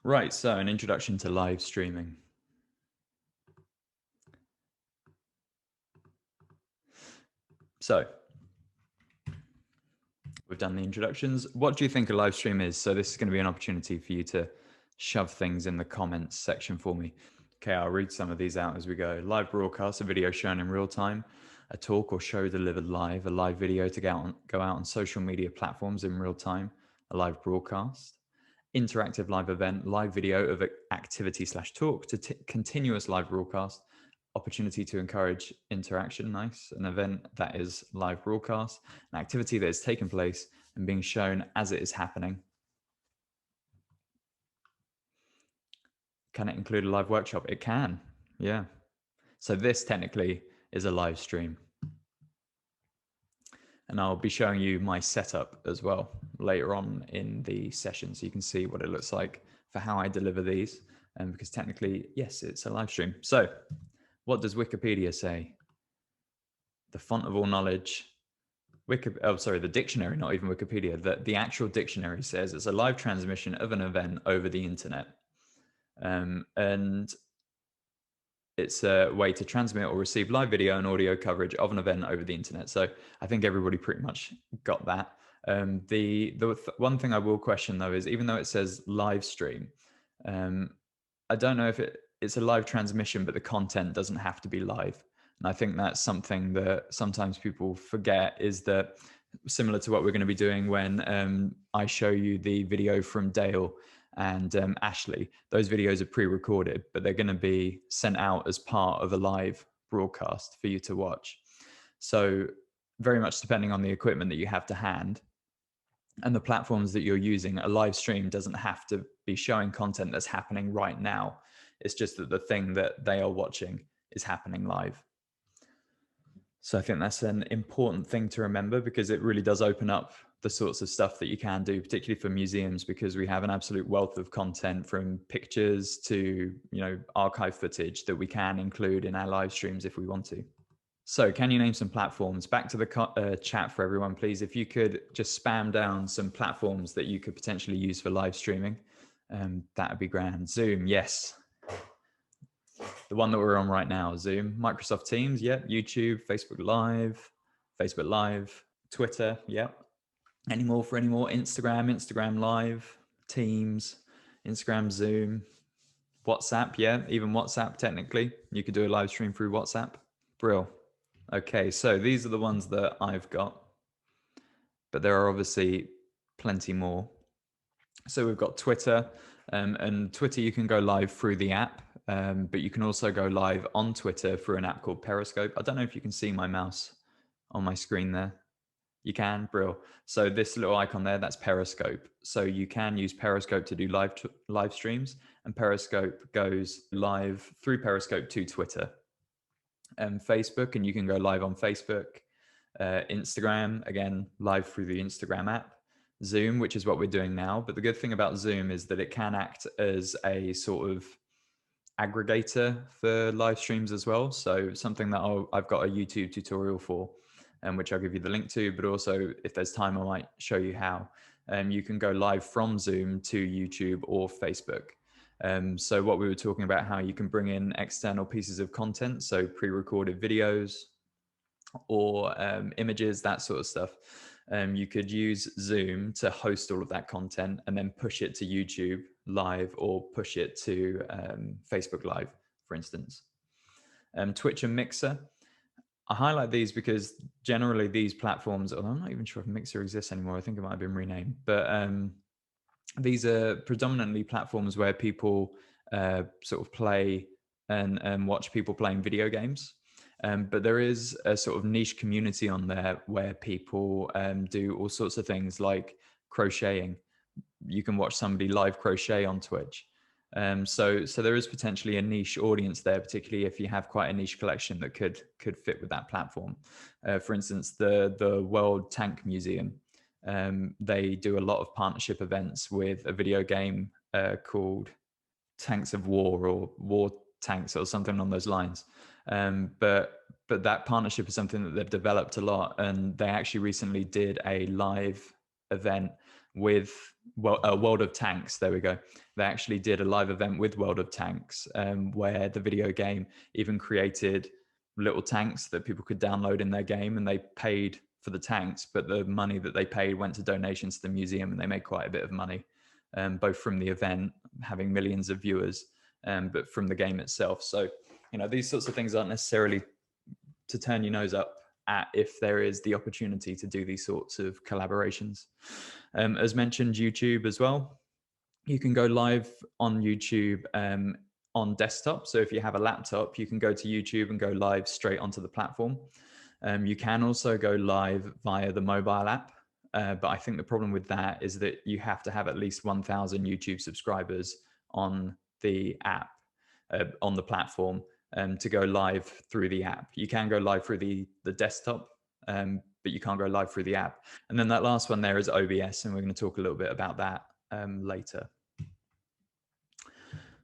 Right, so an introduction to live streaming. So we've done the introductions. What do you think a live stream is? So this is going to be an opportunity for you to shove things in the comments section for me. Okay, I'll read some of these out as we go. Live broadcast, a video shown in real time, a talk or show delivered live, a live video to go out on social media platforms in real time, a live broadcast, interactive live event, live video of activity / talk to continuous live broadcast, opportunity to encourage interaction, nice, an event that is live broadcast, an activity that is taking place and being shown as it is happening. Can it include a live workshop? It can, yeah. So this technically is a live stream. And I'll be showing you my setup as well later on in the session, so you can see what it looks like for how I deliver these. Because technically, yes, it's a live stream. So what does Wikipedia say? The font of all knowledge. The dictionary, not even Wikipedia. The actual dictionary says it's a live transmission of an event over the internet. And it's a way to transmit or receive live video and audio coverage of an event over the internet. So I think everybody pretty much got that. The one thing I will question though is, even though it says live stream, I don't know if it's a live transmission, but the content doesn't have to be live. And I think that's something that sometimes people forget, is that similar to what we're going to be doing when I show you the video from Dale and Ashley, those videos are pre-recorded, but they're going to be sent out as part of a live broadcast for you to watch. So very much depending on the equipment that you have to hand and the platforms that you're using, a live stream doesn't have to be showing content that's happening right now. It's just that the thing that they are watching is happening live. So I think that's an important thing to remember, because it really does open up the sorts of stuff that you can do, particularly for museums, because we have an absolute wealth of content, from pictures to, archive footage, that we can include in our live streams if we want to. So can you name some platforms? Back to the chat for everyone, please. If you could just spam down some platforms that you could potentially use for live streaming, that would be grand. Zoom, yes. The one that we're on right now, Zoom. Microsoft Teams, yep. YouTube, Facebook Live, Twitter, yep. Any more? Instagram Live, Teams, Instagram, Zoom, WhatsApp, yeah. Even WhatsApp, technically. You could do a live stream through WhatsApp. Brill. Okay, so these are the ones that I've got, but there are obviously plenty more. So we've got Twitter, and Twitter, you can go live through the app, but you can also go live on Twitter through an app called Periscope. I don't know if you can see my mouse on my screen there. You can, brill. So this little icon there, that's Periscope. So you can use Periscope to do live streams, and Periscope goes live through Periscope to Twitter and Facebook, and you can go live on Facebook. Instagram, again, live through the Instagram app. Zoom, which is what we're doing now. But the good thing about Zoom is that it can act as a sort of aggregator for live streams as well. So something that I've got a YouTube tutorial for, which I'll give you the link to, but also if there's time, I might show you how. You can go live from Zoom to YouTube or Facebook. So what we were talking about, how you can bring in external pieces of content, so pre-recorded videos or images, that sort of stuff. You could use Zoom to host all of that content and then push it to YouTube live, or push it to Facebook Live, for instance. Twitch and Mixer. I highlight these because generally these platforms, although I'm not even sure if Mixer exists anymore, I think it might have been renamed, but these are predominantly platforms where people sort of play and watch people playing video games. But there is a sort of niche community on there where people do all sorts of things like crocheting. You can watch somebody live crochet on Twitch. So there is potentially a niche audience there, particularly if you have quite a niche collection that could fit with that platform. For instance, the World Tank Museum, they do a lot of partnership events with a video game called Tanks of War, or War Tanks, or something along those lines. But that partnership is something that they've developed a lot, and they actually recently did a live event with World of Tanks. There we go. They actually did a live event with World of Tanks, where the video game even created little tanks that people could download in their game, and they paid for the tanks, but the money that they paid went to donations to the museum, and they made quite a bit of money, both from the event having millions of viewers, but from the game itself. So, you know, these sorts of things aren't necessarily to turn your nose up at if there is the opportunity to do these sorts of collaborations. As mentioned, YouTube as well. You can go live on YouTube on desktop. So if you have a laptop, you can go to YouTube and go live straight onto the platform. You can also go live via the mobile app. But I think the problem with that is that you have to have at least 1,000 YouTube subscribers on the app, on the platform, to go live through the app. You can go live through the desktop, but you can't go live through the app. And then that last one there is OBS, and we're going to talk a little bit about that later.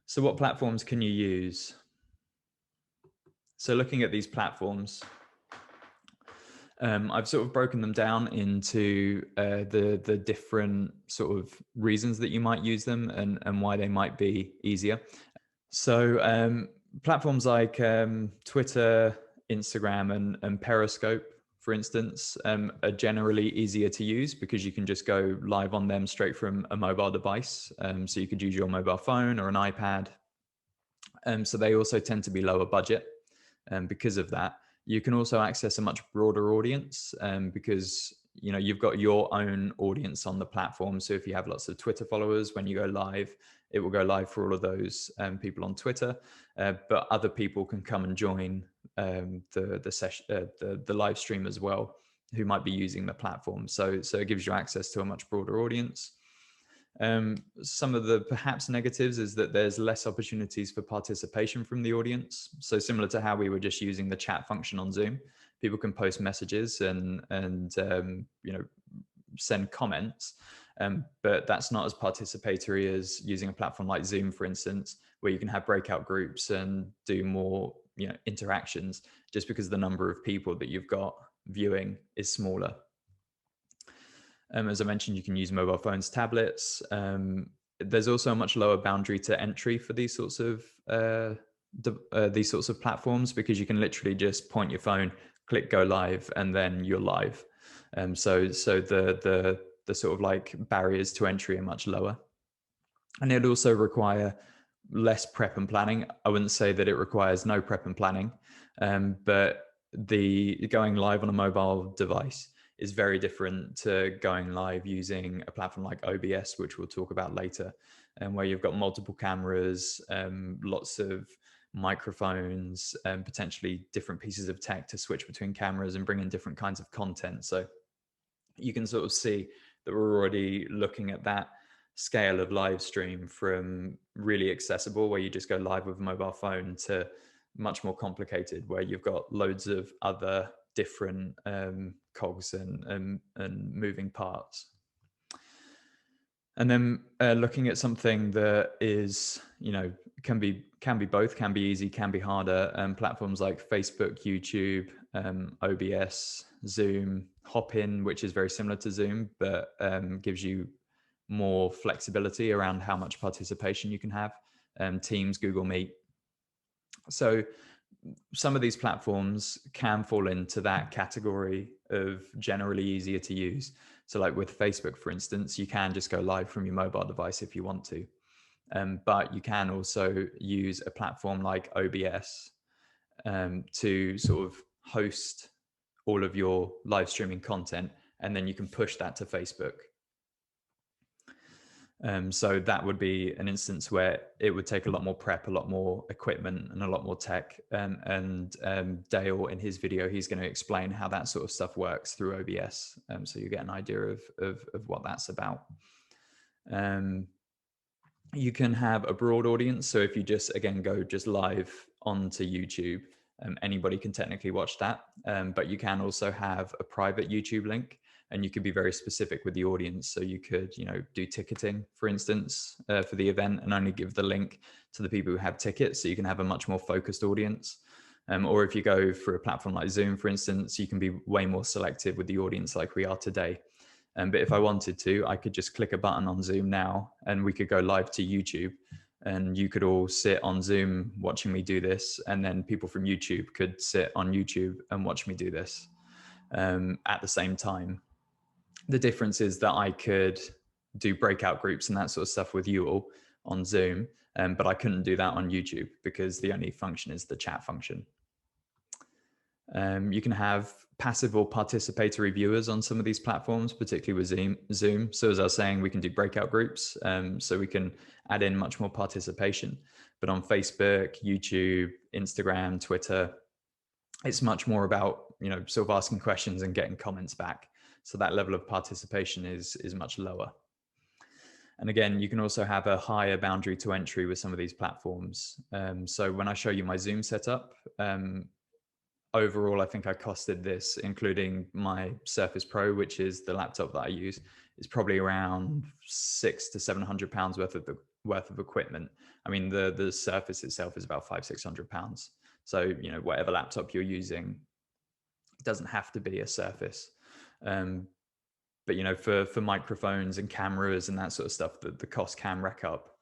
So what platforms can you use? So looking at these platforms, I've sort of broken them down into the different sort of reasons that you might use them and why they might be easier. So platforms like Twitter, Instagram, and Periscope, for instance, are generally easier to use because you can just go live on them straight from a mobile device. So you could use your mobile phone or an iPad. So they also tend to be lower budget because of that. You can also access a much broader audience because, you know, you've got your own audience on the platform. So if you have lots of Twitter followers, when you go live, it will go live for all of those people on Twitter. But other people can come and join the live stream as well, who might be using the platform. So it gives you access to a much broader audience. Some of the perhaps negatives is that there's less opportunities for participation from the audience. So similar to how we were just using the chat function on Zoom, people can post messages and you know, send comments, but that's not as participatory as using a platform like Zoom, for instance, where you can have breakout groups and do more, you know, interactions, just because the number of people that you've got viewing is smaller. As I mentioned, you can use mobile phones, tablets. There's also a much lower boundary to entry for these sorts of platforms, because you can literally just point your phone, click go live, and then you're live. So the sort of like barriers to entry are much lower, and it also require less prep and planning. I wouldn't say that it requires no prep and planning, but the going live on a mobile device is very different to going live using a platform like OBS, which we'll talk about later, and where you've got multiple cameras, lots of microphones, and potentially different pieces of tech to switch between cameras and bring in different kinds of content. So you can sort of see that we're already looking at that scale of live stream from really accessible, where you just go live with a mobile phone, to much more complicated, where you've got loads of other different cogs and moving parts. And then looking at something that is, you know, can be both, can be easy, can be harder. Platforms like Facebook, YouTube, OBS, Zoom, Hopin, which is very similar to Zoom, but gives you more flexibility around how much participation you can have. Teams, Google Meet. So some of these platforms can fall into that category of generally easier to use. So like with Facebook, for instance, you can just go live from your mobile device if you want to. But you can also use a platform like OBS to sort of host all of your live streaming content, and then you can push that to Facebook. So that would be an instance where it would take a lot more prep, a lot more equipment, and a lot more tech. And Dale, in his video, he's going to explain how that sort of stuff works through OBS. So you get an idea of what that's about. You can have a broad audience. So if you just, again, go just live onto YouTube, anybody can technically watch that. But you can also have a private YouTube link, and you could be very specific with the audience. So you could, you know, do ticketing, for instance, for the event, and only give the link to the people who have tickets. So you can have a much more focused audience. Or if you go for a platform like Zoom, for instance, you can be way more selective with the audience, like we are today. But if I wanted to, I could just click a button on Zoom now and we could go live to YouTube, and you could all sit on Zoom watching me do this. And then people from YouTube could sit on YouTube and watch me do this at the same time. The difference is that I could do breakout groups and that sort of stuff with you all on Zoom, but I couldn't do that on YouTube because the only function is the chat function. You can have passive or participatory viewers on some of these platforms, particularly with Zoom. So as I was saying, we can do breakout groups, so we can add in much more participation. But on Facebook, YouTube, Instagram, Twitter, it's much more about, sort of asking questions and getting comments back. So that level of participation is much lower. And again, you can also have a higher boundary to entry with some of these platforms. So when I show you my Zoom setup, overall, I think I costed this, including my Surface Pro, which is the laptop that I use, is probably around £600 to £700 worth of equipment. I mean, the Surface itself is about £500-600. So, whatever laptop you're using, it doesn't have to be a Surface. But for microphones and cameras and that sort of stuff, the cost can rack up.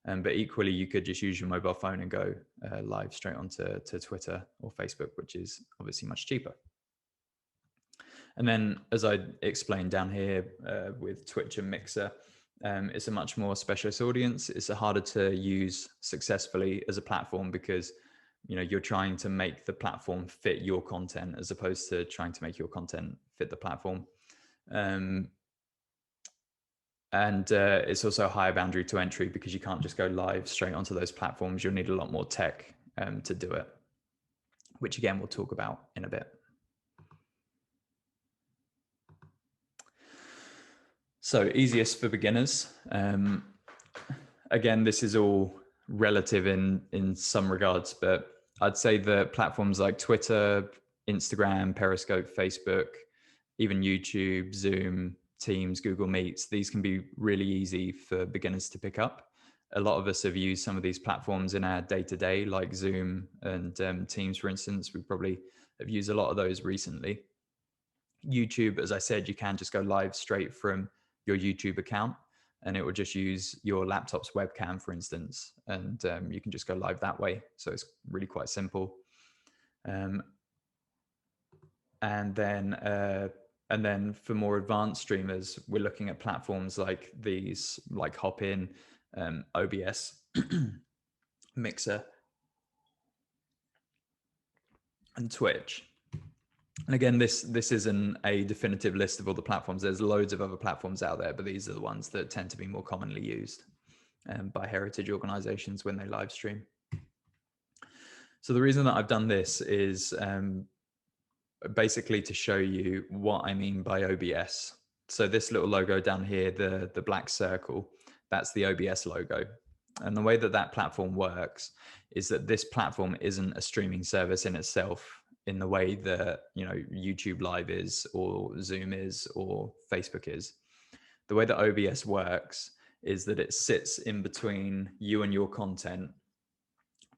But equally, you could just use your mobile phone and go live straight onto Twitter or Facebook, which is obviously much cheaper. And then, as I explained down here with Twitch and Mixer, it's a much more specialist audience. It's harder to use successfully as a platform because you're trying to make the platform fit your content as opposed to trying to make your content fit the platform. And it's also a higher boundary to entry because you can't just go live straight onto those platforms. You'll need a lot more tech to do it, which again, we'll talk about in a bit. So easiest for beginners. Again, this is all relative in some regards, but I'd say that platforms like Twitter, Instagram, Periscope, Facebook, even YouTube, Zoom, Teams, Google Meets, these can be really easy for beginners to pick up. A lot of us have used some of these platforms in our day-to-day, like Zoom and Teams, for instance. We probably have used a lot of those recently. YouTube, as I said, you can just go live straight from your YouTube account, and it will just use your laptop's webcam, for instance, and you can just go live that way. So it's really quite simple. And then for more advanced streamers, we're looking at platforms like these, like Hopin, OBS, Mixer, and Twitch. And again, this isn't a definitive list of all the platforms. There's loads of other platforms out there, but these are the ones that tend to be more commonly used by heritage organizations when they live stream. So the reason that I've done this is basically to show you what I mean by OBS. So this little logo down here, the black circle, that's the OBS logo. And the way that platform works is that this platform isn't a streaming service in itself in the way that YouTube Live is, or Zoom is, or Facebook is. The way that OBS works is that it sits in between you and your content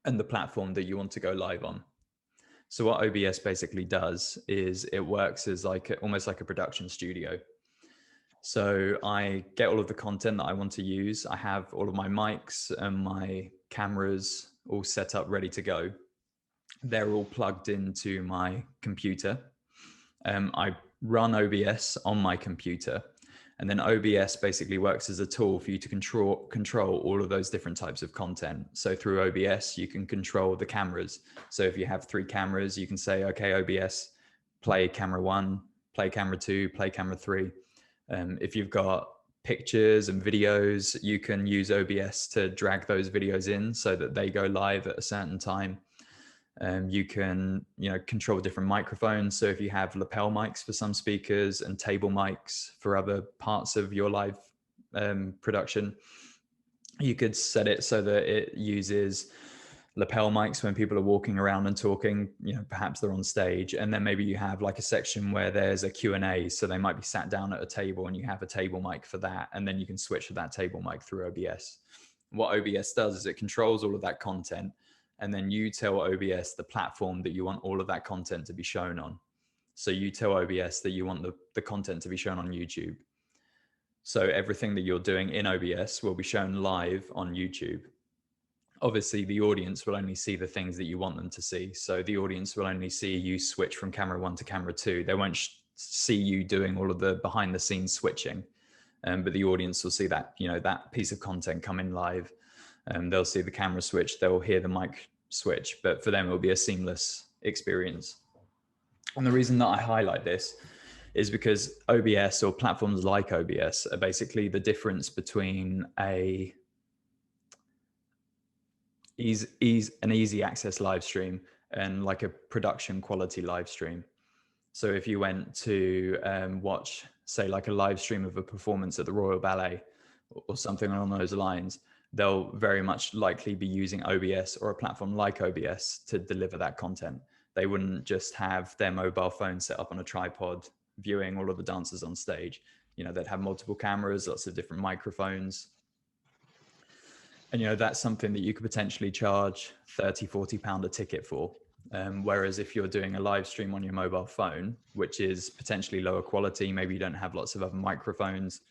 and the platform that you want to go live on. So what OBS basically does is it works as almost like a production studio. So I get all of the content that I want to use. I have all of my mics and my cameras all set up, ready to go. They're all plugged into my computer. I run OBS on my computer, and then OBS basically works as a tool for you to control all of those different types of content. So through OBS, you can control the cameras. So if you have 3 cameras, you can say, okay, OBS, play camera 1, play camera 2, play camera 3. If you've got pictures and videos, you can use OBS to drag those videos in so that they go live at a certain time. You can, control different microphones. So if you have lapel mics for some speakers and table mics for other parts of your live production, you could set it so that it uses lapel mics when people are walking around and talking, perhaps they're on stage. And then maybe you have like a section where there's a Q&A. So they might be sat down at a table and you have a table mic for that. And then you can switch to that table mic through OBS. What OBS does is it controls all of that content. And then you tell OBS the platform that you want all of that content to be shown on. So you tell OBS that you want the content to be shown on YouTube. So everything that you're doing in OBS will be shown live on YouTube. Obviously, the audience will only see the things that you want them to see. So the audience will only see you switch from camera 1 to camera 2. They won't see you doing all of the behind the scenes switching. But the audience will see that, that piece of content come in live. They'll see the camera switch, they'll hear the mic switch, but for them, it will be a seamless experience. And the reason that I highlight this is because OBS, or platforms like OBS, are basically the difference between an easy access live stream and like a production quality live stream. So if you went to watch, say, like a live stream of a performance at the Royal Ballet or something along those lines, they'll very much likely be using OBS or a platform like OBS to deliver that content. They wouldn't just have their mobile phone set up on a tripod viewing all of the dancers on stage. They'd have multiple cameras, lots of different microphones. And, that's something that you could potentially charge £30-40 a ticket for. Whereas if you're doing a live stream on your mobile phone, which is potentially lower quality, maybe you don't have lots of other microphones,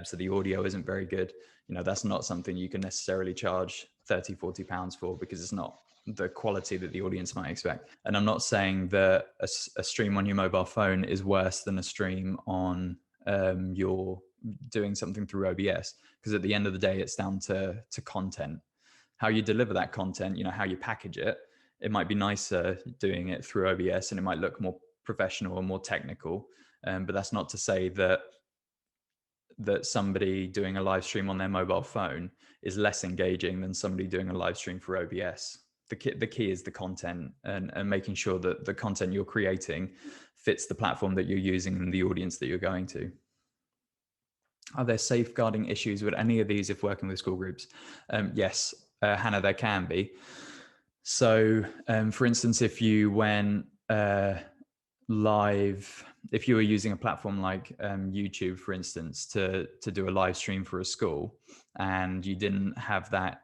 so the audio isn't very good, that's not something you can necessarily charge £30-40 for, because it's not the quality that the audience might expect. And I'm not saying that a stream on your mobile phone is worse than a stream on your doing something through OBS, because at the end of the day, it's down to content, how you deliver that content, how you package it. It might be nicer doing it through OBS and it might look more professional or more technical. But that's not to say that somebody doing a live stream on their mobile phone is less engaging than somebody doing a live stream for OBS. The key is the content, and making sure that the content you're creating fits the platform that you're using and the audience that you're going to. Are there safeguarding issues with any of these if working with school groups? Yes, Hannah, there can be. So, for instance, if you went live, if you were using a platform like YouTube, for instance, to do a live stream for a school, and you didn't have that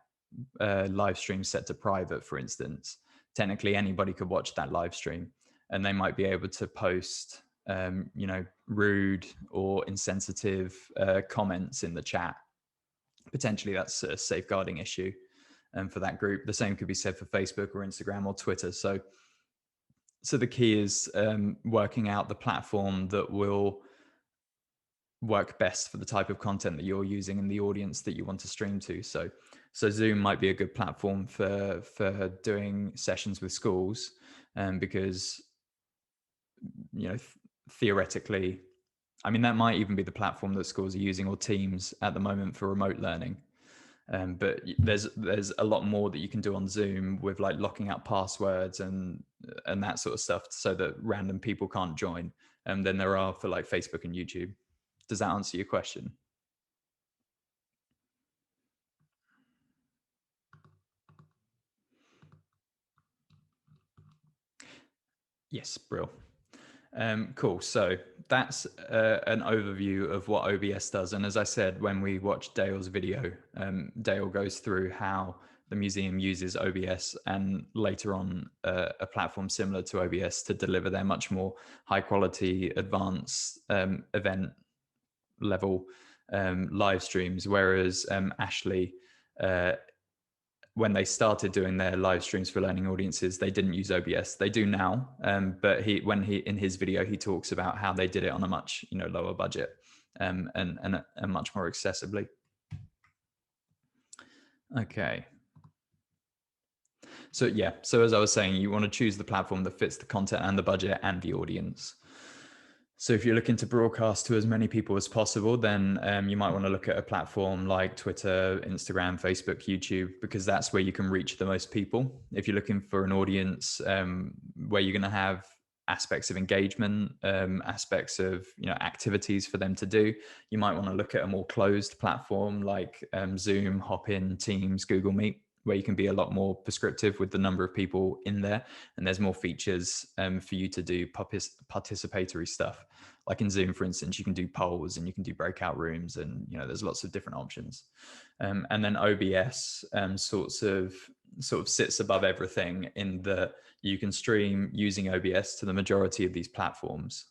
live stream set to private, for instance, technically anybody could watch that live stream, and they might be able to post rude or insensitive comments in the chat. Potentially that's a safeguarding issue for that group. The same could be said for Facebook or Instagram or Twitter. So the key is working out the platform that will work best for the type of content that you're using and the audience that you want to stream to. So Zoom might be a good platform for doing sessions with schools, because theoretically, I mean, that might even be the platform that schools are using, or Teams at the moment, for remote learning. But there's a lot more that you can do on Zoom with like locking out passwords and that sort of stuff, so that random people can't join, than there are for like Facebook and YouTube. Does that answer your question? Yes, Brill. Cool. So that's an overview of what OBS does. And as I said, when we watched Dale's video, Dale goes through how the museum uses OBS and later on a platform similar to OBS to deliver their much more high quality, advanced event level live streams. Whereas Ashley, when they started doing their live streams for learning audiences, they didn't use OBS. They do now, but in his video, he talks about how they did it on a much lower budget, and much more accessibly. Okay. So yeah, so as I was saying, you want to choose the platform that fits the content and the budget and the audience. So if you're looking to broadcast to as many people as possible, then you might want to look at a platform like Twitter, Instagram, Facebook, YouTube, because that's where you can reach the most people. If you're looking for an audience where you're going to have aspects of engagement, aspects of activities for them to do, you might want to look at a more closed platform like Zoom, Hopin, Teams, Google Meet, where you can be a lot more prescriptive with the number of people in there, and there's more features for you to do participatory stuff. Like in Zoom, for instance, you can do polls and you can do breakout rooms, and there's lots of different options. And then OBS sort of sits above everything in that you can stream using OBS to the majority of these platforms.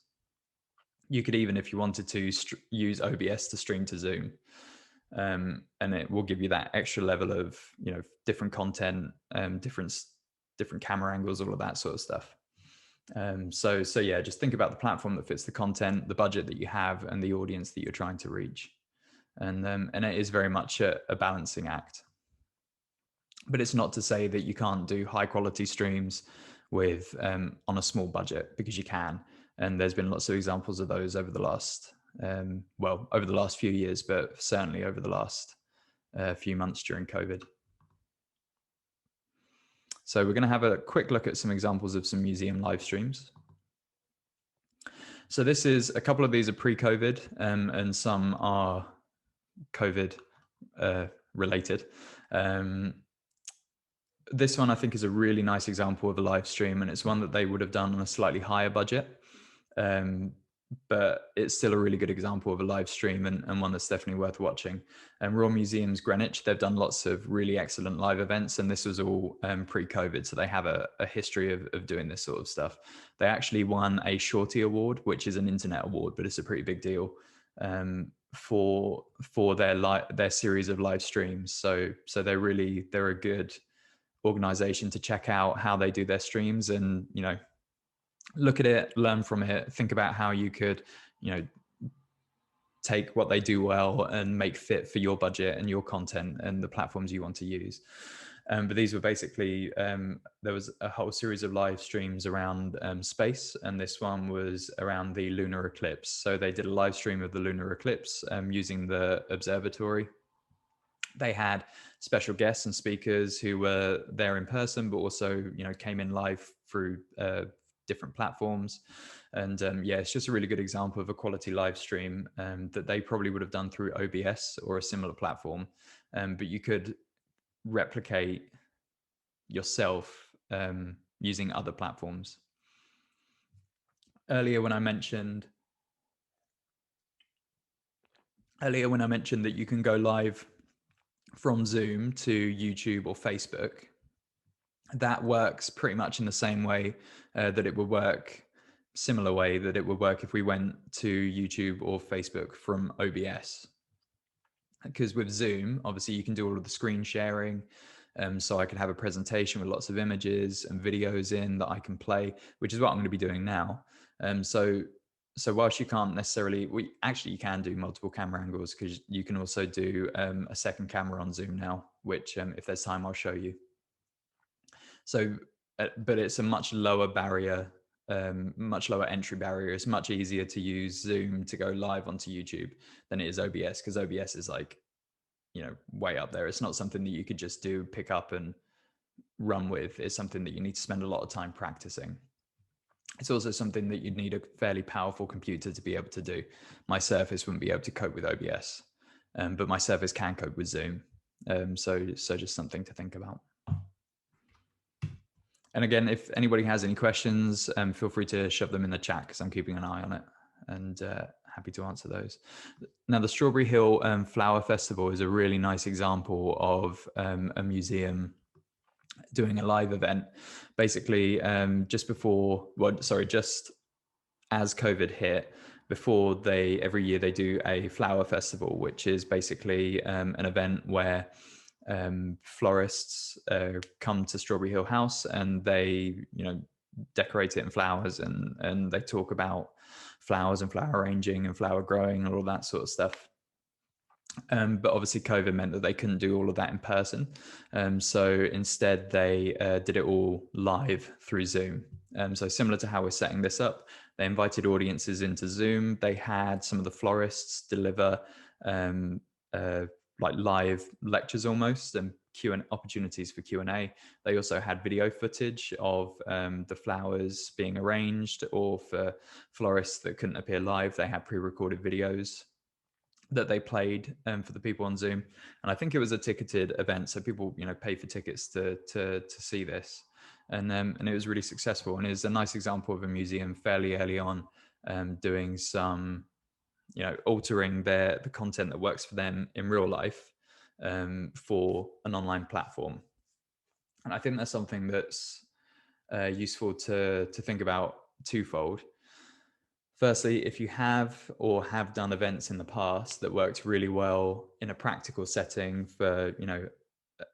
You could even, if you wanted to, use OBS to stream to Zoom. And it will give you that extra level of, different content, different camera angles, all of that sort of stuff. So yeah, just think about the platform that fits the content, the budget that you have, and the audience that you're trying to reach. And it is very much a balancing act. But it's not to say that you can't do high quality streams with on a small budget, because you can. And there's been lots of examples of those over the last over the last few years, but certainly over the last few months during COVID. So we're going to have a quick look at some examples of some museum live streams. So this is, a couple of these are pre-COVID, and some are COVID related. This one I think is a really nice example of a live stream, and it's one that they would have done on a slightly higher budget. But it's still a really good example of a live stream, and one that's definitely worth watching. Royal Museums Greenwich, they've done lots of really excellent live events, and this was all pre-COVID, so they have a history of doing this sort of stuff. They actually won a Shorty Award, which is an internet award, but it's a pretty big deal for their series of live streams. So they're a good organization to check out how they do their streams, and look at it, learn from it, think about how you could, take what they do well and make fit for your budget and your content and the platforms you want to use. But these were basically, there was a whole series of live streams around space, and this one was around the lunar eclipse. So they did a live stream of the lunar eclipse using the observatory. They had special guests and speakers who were there in person, but also, came in live through different platforms. And yeah, it's just a really good example of a quality live stream that they probably would have done through OBS or a similar platform. But you could replicate yourself using other platforms. Earlier when I mentioned that you can go live from Zoom to YouTube or Facebook, that works pretty much in the same way that it would work, similar way that it would work if we went to YouTube or Facebook from OBS. Because with Zoom, obviously you can do all of the screen sharing. So I can have a presentation with lots of images and videos in that I can play, which is what I'm going to be doing now. So whilst you can't necessarily, you can do multiple camera angles, because you can also do a second camera on Zoom now, which if there's time, I'll show you. So, but it's a much lower barrier, much lower entry barrier. It's much easier to use Zoom to go live onto YouTube than it is OBS, because OBS is like, way up there. It's not something that you could just pick up and run with. It's something that you need to spend a lot of time practicing. It's also something that you'd need a fairly powerful computer to be able to do. My Surface wouldn't be able to cope with OBS, but my Surface can cope with Zoom. So just something to think about. And again, if anybody has any questions, feel free to shove them in the chat, because I'm keeping an eye on it, and happy to answer those. Now, the Strawberry Hill Flower Festival is a really nice example of a museum doing a live event. Basically, just as COVID hit, every year they do a flower festival, which is basically an event where florists come to Strawberry Hill House, and they decorate it in flowers, and they talk about flowers and flower arranging and flower growing and all that sort of stuff. But obviously COVID meant that they couldn't do all of that in person. So instead they did it all live through Zoom. So similar to how we're setting this up, they invited audiences into Zoom. They had some of the florists deliver like live lectures almost, and opportunities for Q&A. They also had video footage of the flowers being arranged, or for florists that couldn't appear live, they had pre-recorded videos that they played for the people on Zoom. And I think it was a ticketed event, so people pay for tickets to see this, and it was really successful. And it was a nice example of a museum fairly early on doing some altering the content that works for them in real life for an online platform. And I think that's something that's useful to think about twofold. Firstly, if you have or have done events in the past that worked really well in a practical setting for,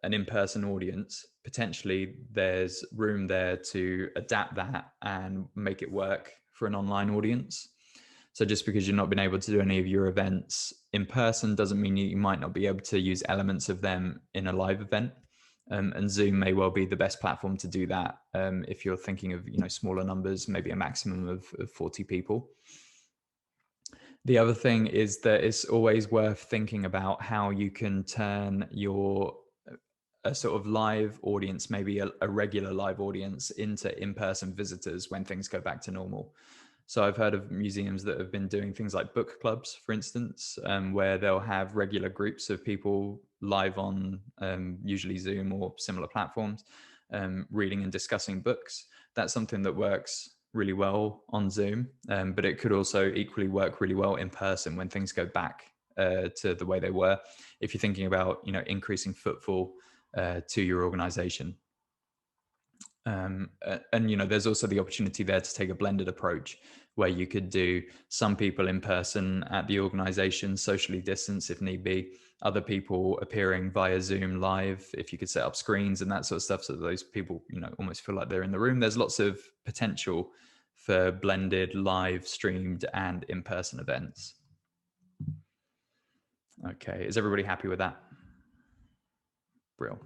an in-person audience, potentially there's room there to adapt that and make it work for an online audience. So just because you've not been able to do any of your events in person doesn't mean you might not be able to use elements of them in a live event. And Zoom may well be the best platform to do that if you're thinking of smaller numbers, maybe a maximum of 40 people. The other thing is that it's always worth thinking about how you can turn your a sort of live audience, maybe a regular live audience, into in-person visitors when things go back to normal. So I've heard of museums that have been doing things like book clubs, for instance, where they'll have regular groups of people live on usually Zoom or similar platforms, reading and discussing books. That's something that works really well on Zoom, but it could also equally work really well in person when things go back to the way they were. If you're thinking about increasing footfall to your organization. And there's also the opportunity there to take a blended approach where you could do some people in person at the organization, socially distance if need be, other people appearing via Zoom live if you could set up screens and that sort of stuff so that those people almost feel like they're in the room. There's lots of potential for blended live streamed and in-person events. Okay, is everybody happy with that? Brill.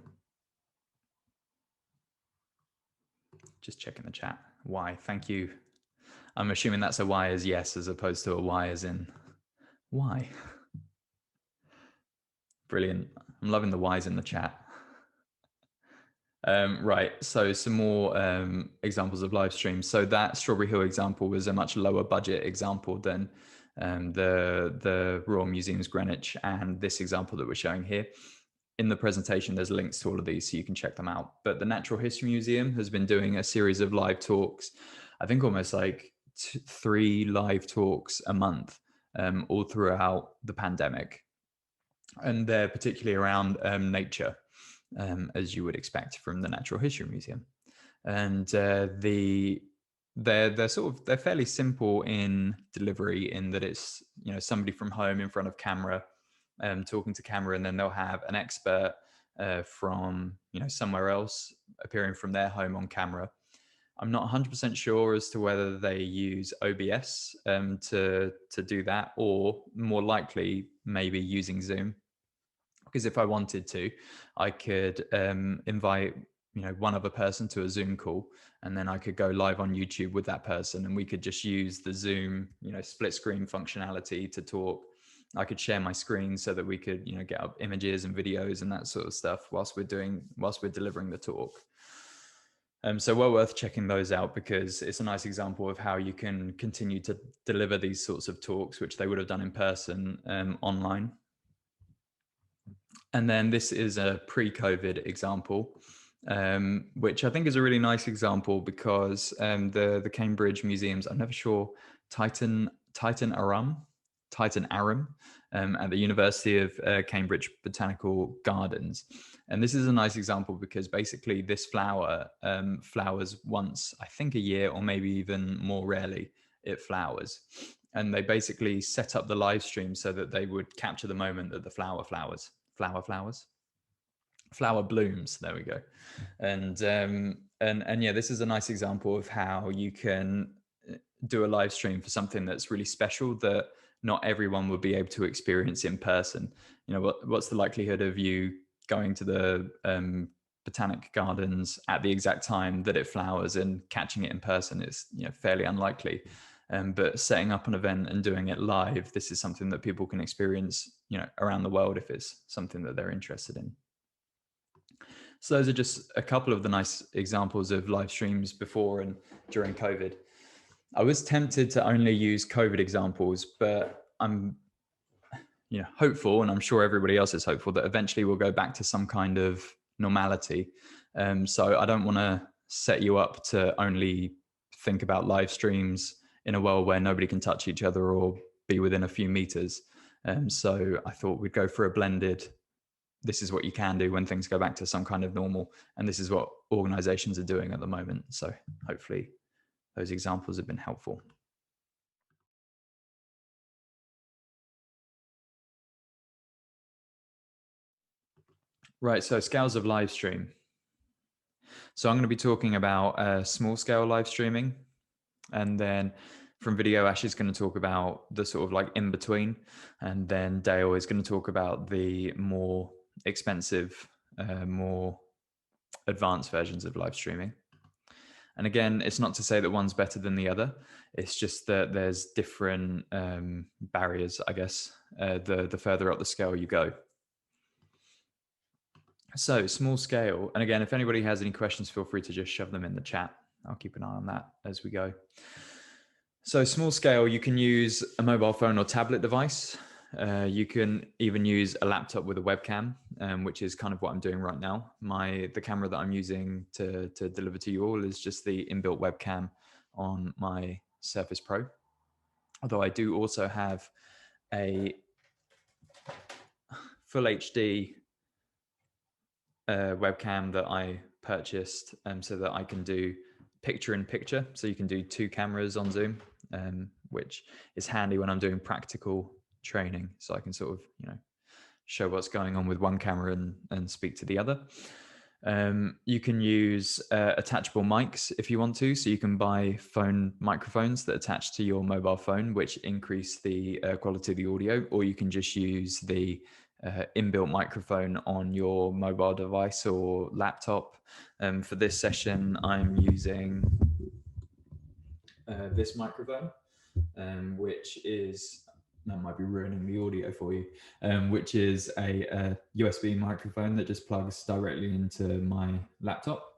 Just checking the chat. Why? Thank you. I'm assuming that's a Y as yes, as opposed to a Y as in why. Brilliant. I'm loving the Y's in the chat. Right. So some more examples of live streams. So that Strawberry Hill example was a much lower budget example than the Royal Museums Greenwich and this example that we're showing here. In the presentation, there's links to all of these so you can check them out. But the Natural History Museum has been doing a series of live talks, I think almost like 3 live talks a month, all throughout the pandemic. And they're particularly around nature, as you would expect from the Natural History Museum. And they're fairly simple in delivery in that it's somebody from home in front of camera talking to camera, and then they'll have an expert from somewhere else appearing from their home on camera. I'm not 100% sure as to whether they use OBS to do that, or more likely maybe using Zoom. Because if I wanted to, I could invite one other person to a Zoom call, and then I could go live on YouTube with that person, and we could just use the Zoom split screen functionality to talk. I could share my screen so that we could get up images and videos and that sort of stuff whilst we're delivering the talk. So well worth checking those out, because it's a nice example of how you can continue to deliver these sorts of talks, which they would have done in person, online. And then this is a pre-COVID example, which I think is a really nice example because the Cambridge Museums, I'm never sure, Titan Aram at the University of Cambridge Botanical Gardens. And this is a nice example because basically this flower flowers once, I think, a year, or maybe even more rarely it flowers. And they basically set up the live stream so that they would capture the moment that the flower blooms. There we go. And yeah, this is a nice example of how you can do a live stream for something that's really special that not everyone would be able to experience in person. What's the likelihood of you going to the botanic gardens at the exact time that it flowers and catching it in person? Is fairly unlikely. But setting up an event and doing it live, this is something that people can experience around the world if it's something that they're interested in. So those are just a couple of the nice examples of live streams before and during COVID. I was tempted to only use COVID examples, but I'm hopeful, and I'm sure everybody else is hopeful, that eventually we'll go back to some kind of normality. So I don't want to set you up to only think about live streams in a world where nobody can touch each other or be within a few meters. So I thought we'd go for a blended, this is what you can do when things go back to some kind of normal, and this is what organizations are doing at the moment. So hopefully those examples have been helpful. Right, so scales of live stream. So I'm going to be talking about small scale live streaming, and then from video, Ash is going to talk about the sort of like in between, and then Dale is going to talk about the more expensive, more advanced versions of live streaming. And again, it's not to say that one's better than the other. It's just that there's different barriers, I guess, the further up the scale you go. So small scale, and again, if anybody has any questions, feel free to just shove them in the chat. I'll keep an eye on that as we go. So small scale, you can use a mobile phone or tablet device. You can even use a laptop with a webcam, which is kind of what I'm doing right now. The camera that I'm using to deliver to you all is just the inbuilt webcam on my Surface Pro. Although I do also have a full HD webcam that I purchased so that I can do picture in picture. So you can do 2 cameras on Zoom, which is handy when I'm doing practical training. So I can sort of, show what's going on with one camera and speak to the other. You can use attachable mics if you want to. So you can buy phone microphones that attach to your mobile phone, which increase the quality of the audio, or you can just use the inbuilt microphone on your mobile device or laptop. For this session, I'm using this microphone, which is, that might be ruining the audio for you, which is a USB microphone that just plugs directly into my laptop.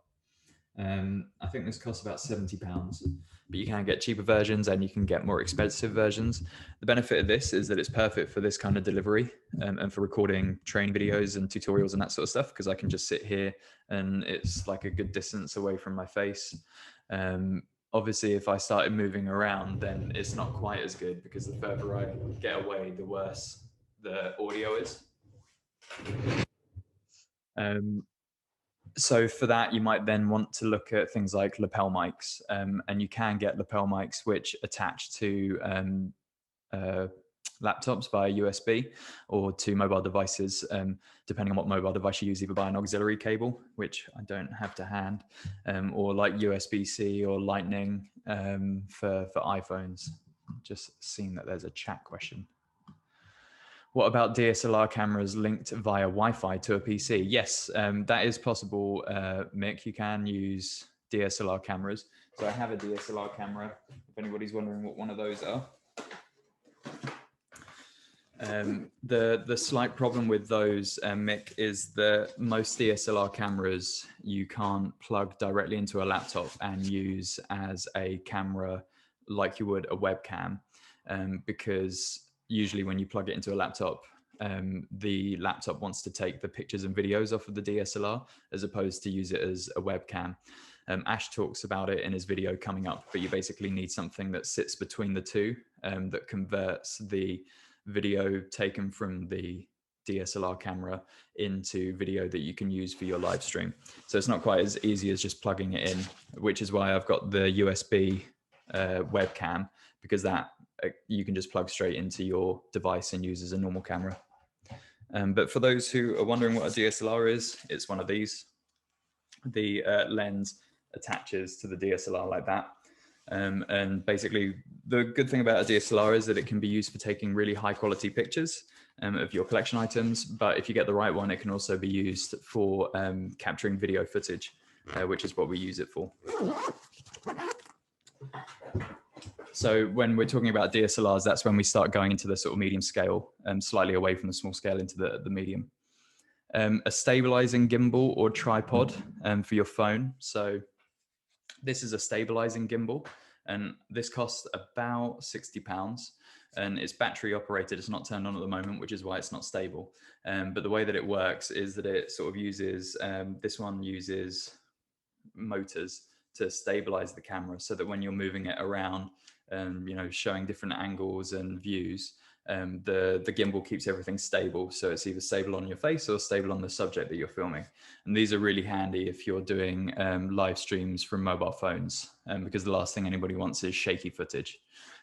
I think this costs about £70, but you can get cheaper versions and you can get more expensive versions. The benefit of this is that it's perfect for this kind of delivery and for recording training videos and tutorials and that sort of stuff, because I can just sit here and it's like a good distance away from my face. Obviously, if I started moving around, then it's not quite as good, because the further I get away, the worse the audio is. So for that, you might then want to look at things like lapel mics, and you can get lapel mics which attach to laptops via USB or to mobile devices, depending on what mobile device you use, either by an auxiliary cable, which I don't have to hand, or like USB-C or Lightning for iPhones. Just seen that there's a chat question. What about DSLR cameras linked via Wi-Fi to a PC? Yes, that is possible, Mick. You can use DSLR cameras. So I have a DSLR camera, if anybody's wondering what one of those are. The slight problem with those, Mick, is that most DSLR cameras you can't plug directly into a laptop and use as a camera like you would a webcam, because usually when you plug it into a laptop, the laptop wants to take the pictures and videos off of the DSLR as opposed to use it as a webcam. Ash talks about it in his video coming up, but you basically need something that sits between the two, that converts the video taken from the DSLR camera into video that you can use for your live stream. So it's not quite as easy as just plugging it in, which is why I've got the USB webcam, because that you can just plug straight into your device and use as a normal camera. But for those who are wondering what a DSLR is, it's one of these. The lens attaches to the DSLR like that. And basically, the good thing about a DSLR is that it can be used for taking really high quality pictures of your collection items. But if you get the right one, it can also be used for capturing video footage, which is what we use it for. So when we're talking about DSLRs, that's when we start going into the sort of medium scale, slightly away from the small scale into the medium. A stabilizing gimbal or tripod for your phone. So this is a stabilizing gimbal, and this costs about £60, and it's battery operated. It's not turned on at the moment, which is why it's not stable. But the way that it works is that it sort of uses, this one uses motors to stabilize the camera, so that when you're moving it around, showing different angles and views, the gimbal keeps everything stable. So it's either stable on your face or stable on the subject that you're filming. And these are really handy if you're doing live streams from mobile phones, because the last thing anybody wants is shaky footage.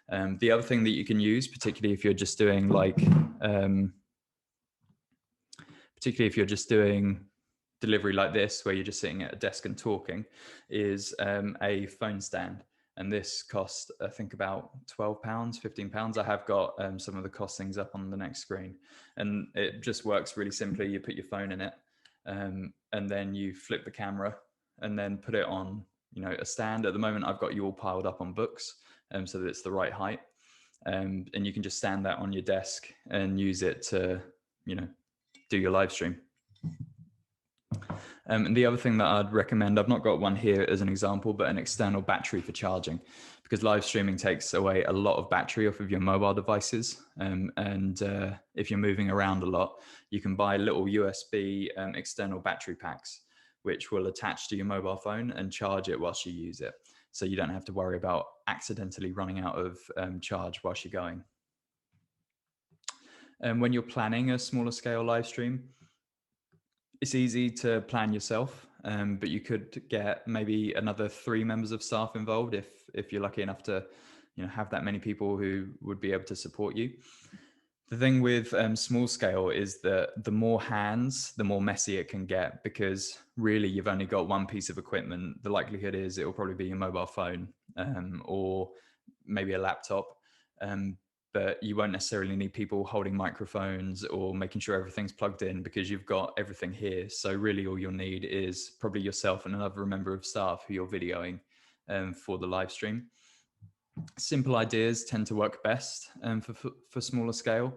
The other thing that you can use, particularly if you're just doing like particularly if you're just doing delivery like this, where you're just sitting at a desk and talking, is a phone stand. And this costs, I think, about £12, £15. I have got some of the costings up on the next screen. And it just works really simply. You put your phone in it, and then you flip the camera and then put it on, a stand. At the moment, I've got you all piled up on books, so that it's the right height. And you can just stand that on your desk and use it to, do your live stream. And the other thing that I'd recommend, I've not got one here as an example, but an external battery for charging, because live streaming takes away a lot of battery off of your mobile devices. And if you're moving around a lot, you can buy little USB external battery packs, which will attach to your mobile phone and charge it whilst you use it. So you don't have to worry about accidentally running out of charge whilst you're going. And when you're planning a smaller scale live stream, it's easy to plan yourself, but you could get maybe another 3 members of staff involved if you're lucky enough to, have that many people who would be able to support you. The thing with small scale is that the more hands, the more messy it can get, because really you've only got one piece of equipment. The likelihood is it will probably be your mobile phone or maybe a laptop. But you won't necessarily need people holding microphones or making sure everything's plugged in, because you've got everything here. So really all you'll need is probably yourself and another member of staff who you're videoing for the live stream. Simple ideas tend to work best for smaller scale,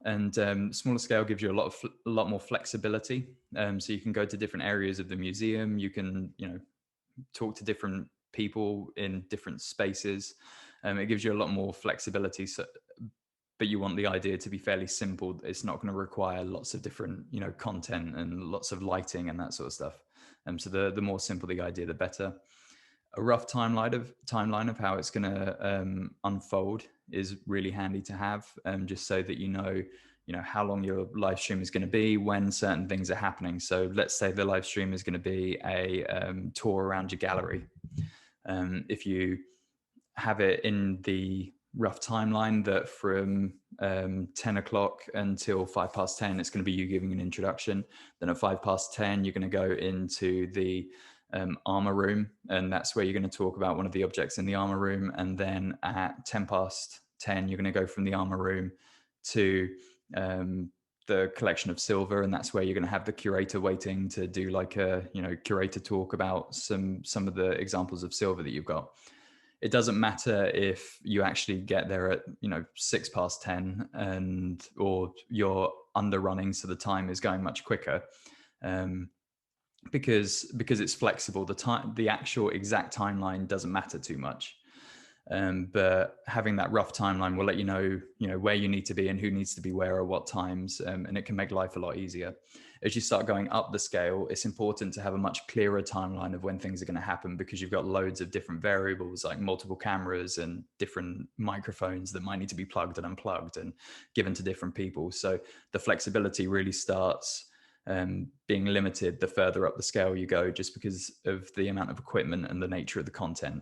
and smaller scale gives you a lot more flexibility. So you can go to different areas of the museum. You can, talk to different people in different spaces. It gives you a lot more flexibility. So, but you want the idea to be fairly simple. It's not going to require lots of different, content and lots of lighting and that sort of stuff. So the more simple the idea, the better. A rough timeline of how it's going to unfold is really handy to have, just so that you know how long your live stream is going to be, when certain things are happening. So let's say the live stream is going to be a tour around your gallery. If you have it in the rough timeline that from 10 o'clock until 10:05, it's going to be you giving an introduction. Then at 10:05, you're going to go into the armor room, and that's where you're going to talk about one of the objects in the armor room. And then at 10:10, you're going to go from the armor room to the collection of silver, and that's where you're going to have the curator waiting to do like a curator talk about some of the examples of silver that you've got. It doesn't matter if you actually get there at 10:06 or you're underrunning, so the time is going much quicker, because it's flexible. The actual exact timeline doesn't matter too much, but having that rough timeline will let you know where you need to be and who needs to be where at what times, and it can make life a lot easier. As you start going up the scale, it's important to have a much clearer timeline of when things are going to happen, because you've got loads of different variables, like multiple cameras and different microphones that might need to be plugged and unplugged and given to different people. So the flexibility really starts being limited the further up the scale you go, just because of the amount of equipment and the nature of the content.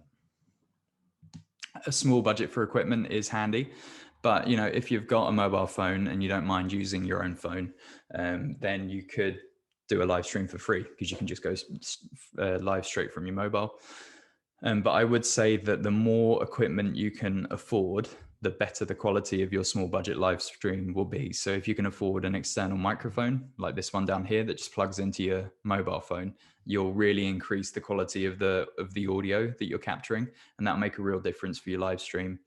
A small budget for equipment is handy, but if you've got a mobile phone and you don't mind using your own phone, then you could do a live stream for free, because you can just go live straight from your mobile. But I would say that the more equipment you can afford, the better the quality of your small budget live stream will be. So if you can afford an external microphone like this one down here that just plugs into your mobile phone, you'll really increase the quality of the audio that you're capturing, and that'll make a real difference for your live stream.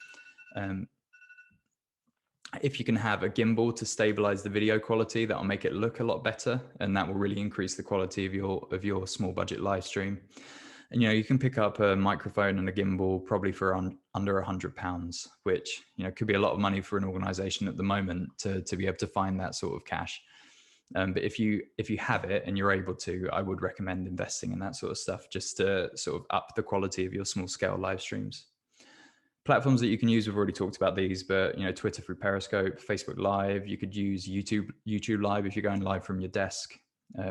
If you can have a gimbal to stabilize the video quality, that'll make it look a lot better, and that will really increase the quality of your small budget live stream. And you can pick up a microphone and a gimbal probably for under £100, which could be a lot of money for an organization at the moment to be able to find that sort of cash. But if you have it and you're able to, I would recommend investing in that sort of stuff, just to sort of up the quality of your small scale live streams. Platforms that you can use, we've already talked about these, but Twitter through Periscope, Facebook Live. You could use YouTube Live if you're going live from your desk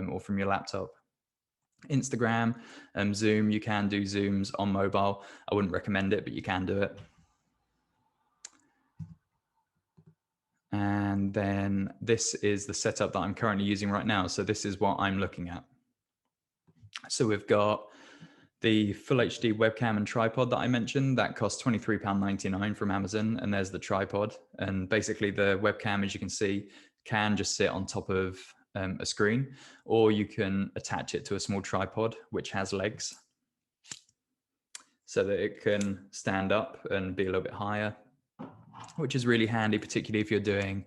or from your laptop. Instagram, Zoom. You can do Zooms on mobile. I wouldn't recommend it, but you can do it. And then this is the setup that I'm currently using right now. So this is what I'm looking at. So we've got the full HD webcam and tripod that I mentioned. That costs £23.99 from Amazon. And there's the tripod. And basically the webcam, as you can see, can just sit on top of a screen, or you can attach it to a small tripod, which has legs, so that it can stand up and be a little bit higher, which is really handy, particularly if you're doing,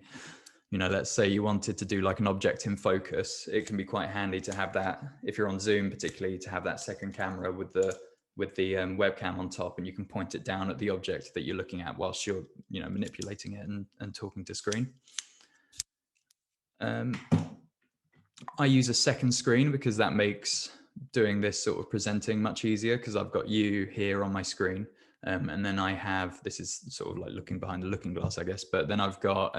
let's say you wanted to do like an object in focus. It can be quite handy to have that, if you're on Zoom particularly, to have that second camera with the webcam on top, and you can point it down at the object that you're looking at whilst you're manipulating it and talking to screen. I use a second screen because that makes doing this sort of presenting much easier, because I've got you here on my screen, and then I have, this is sort of like looking behind the looking glass, I guess, but then I've got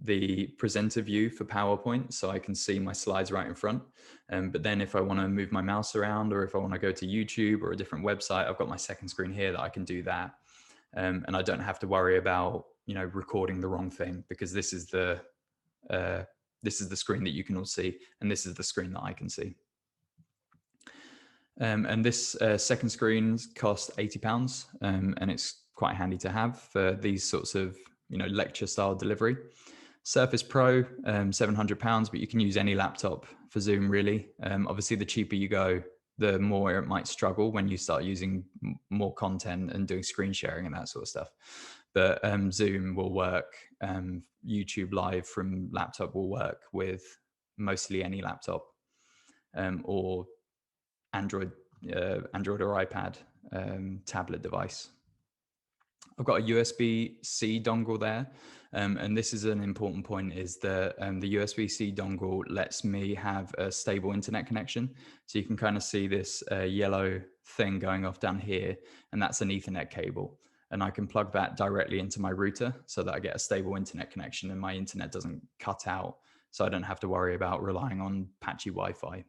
the presenter view for PowerPoint, so I can see my slides right in front. But then if I want to move my mouse around, or if I want to go to YouTube or a different website, I've got my second screen here that I can do that. And I don't have to worry about, recording the wrong thing, because this is the screen that you can all see, and this is the screen that I can see. And this second screen costs £80, and it's quite handy to have for these sorts of lecture style delivery. Surface Pro, £700, but you can use any laptop for Zoom, really. Obviously, the cheaper you go, the more it might struggle when you start using more content and doing screen sharing and that sort of stuff. But Zoom will work. YouTube Live from laptop will work with mostly any laptop, or Android or iPad tablet device. I've got a USB-C dongle there. And this is an important point, is that the USB-C dongle lets me have a stable internet connection. So you can kind of see this yellow thing going off down here, and that's an Ethernet cable. And I can plug that directly into my router so that I get a stable internet connection and my internet doesn't cut out. So I don't have to worry about relying on patchy Wi-Fi,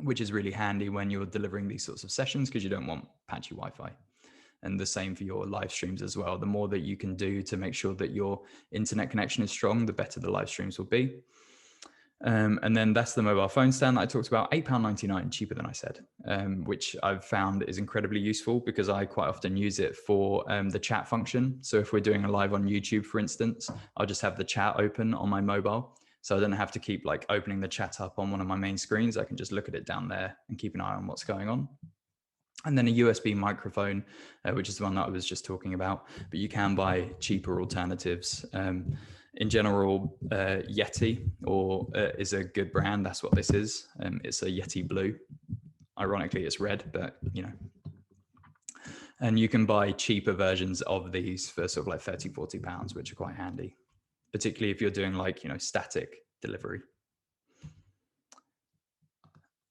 which is really handy when you're delivering these sorts of sessions, because you don't want patchy Wi-Fi. And the same for your live streams as well. The more that you can do to make sure that your internet connection is strong, the better the live streams will be. And then that's the mobile phone stand that I talked about, £8.99, cheaper than I said, which I've found is incredibly useful, because I quite often use it for the chat function. So if we're doing a live on YouTube, for instance, I'll just have the chat open on my mobile. So I don't have to keep like opening the chat up on one of my main screens. I can just look at it down there and keep an eye on what's going on. And then a USB microphone, which is the one that I was just talking about, but you can buy cheaper alternatives. In general, Yeti is a good brand. That's what this is. It's a Yeti Blue. Ironically, it's red, but and you can buy cheaper versions of these for sort of like £30-40, which are quite handy, particularly if you're doing like, static delivery.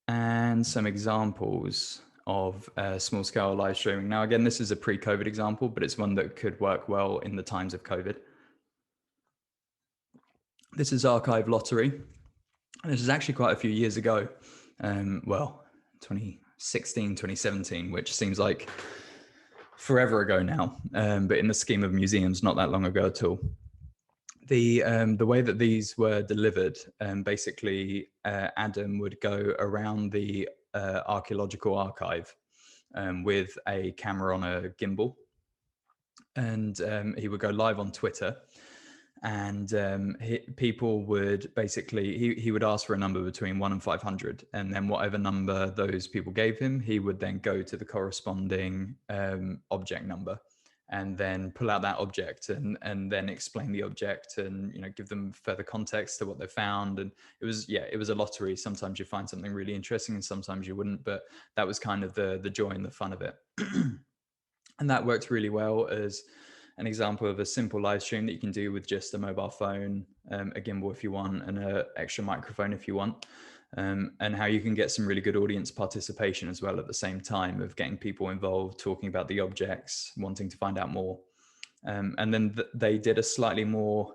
And some examples of small scale live streaming. Now, again, this is a pre-COVID example, but it's one that could work well in the times of COVID. This is Archive Lottery. And this is actually quite a few years ago. 2016, 2017, which seems like forever ago now. But in the scheme of museums, not that long ago at all. The way that these were delivered, basically Adam would go around the archaeological archive with a camera on a gimbal, and he would go live on Twitter, and people would basically, he would ask for a number between 1 and 500, and then whatever number those people gave him, he would then go to the corresponding object number, and then pull out that object and then explain the object, and give them further context to what they found. And it was a lottery. Sometimes you find something really interesting and sometimes you wouldn't, but that was kind of the joy and the fun of it. And that worked really well as an example of a simple live stream that you can do with just a mobile phone, a gimbal if you want, and an extra microphone if you want. And how you can get some really good audience participation as well at the same time, of getting people involved, talking about the objects, wanting to find out more. And then they did a slightly more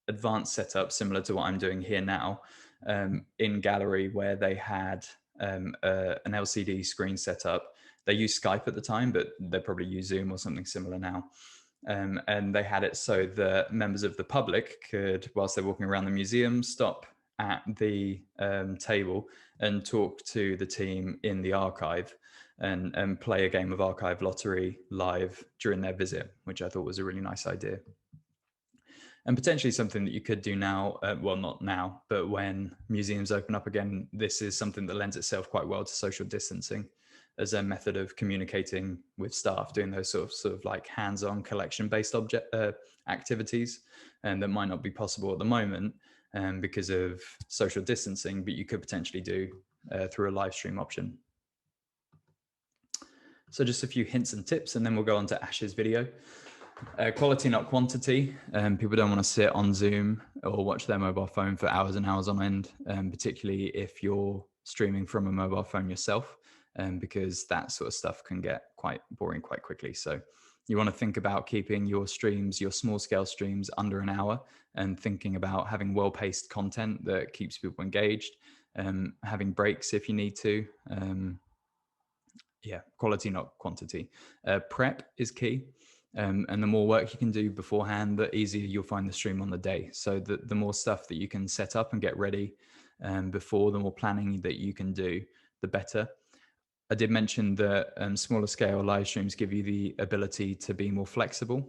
advanced setup, similar to what I'm doing here now, in gallery, where they had an LCD screen set up. They used Skype at the time, but they probably use Zoom or something similar now. And they had it so that members of the public could, whilst they're walking around the museum, stop at the table and talk to the team in the archive and play a game of archive lottery live during their visit, which I thought was a really nice idea. And potentially something that you could do now, well, not now, but when museums open up again, this is something that lends itself quite well to social distancing as a method of communicating with staff, doing those sort of like hands-on collection-based activities, and that might not be possible at the moment because of social distancing, but you could potentially do through a live stream option. So just a few hints and tips, and then we'll go on to Ash's video. Quality, not quantity. People don't want to sit on Zoom or watch their mobile phone for hours and hours on end, particularly if you're streaming from a mobile phone yourself, because that sort of stuff can get quite boring quite quickly. So you want to think about keeping your streams, your small scale streams, under an hour, and thinking about having well-paced content that keeps people engaged, having breaks if you need to. Yeah, quality, not quantity. Prep is key. And the more work you can do beforehand, the easier you'll find the stream on the day. So the more stuff that you can set up and get ready before, the more planning that you can do, the better. I did mention that smaller scale live streams give you the ability to be more flexible.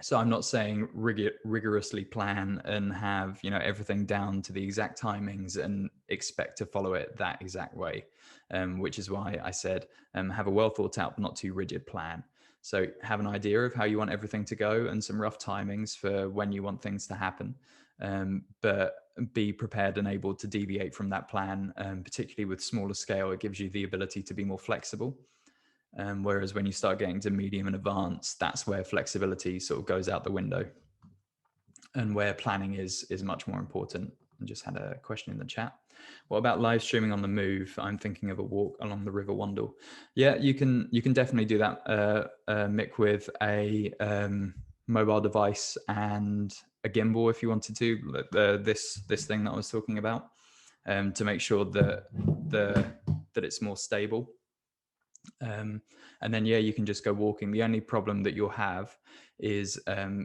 So I'm not saying rigorously plan and have, you know, everything down to the exact timings and expect to follow it that exact way, which is why I said have a well thought out but not too rigid plan. So have an idea of how you want everything to go and some rough timings for when you want things to happen, but be prepared and able to deviate from that plan, particularly with smaller scale. It gives you the ability to be more flexible. Whereas when you start getting to medium and advanced, that's where flexibility sort of goes out the window and where planning is much more important. I just had a question in the chat. What about live streaming on the move? I'm thinking of a walk along the River Wandle. Yeah, you can definitely do that, Mick, with a mobile device and a gimbal if you wanted to, this thing that I was talking about, to make sure that it's more stable. And then, yeah, you can just go walking. The only problem that you'll have is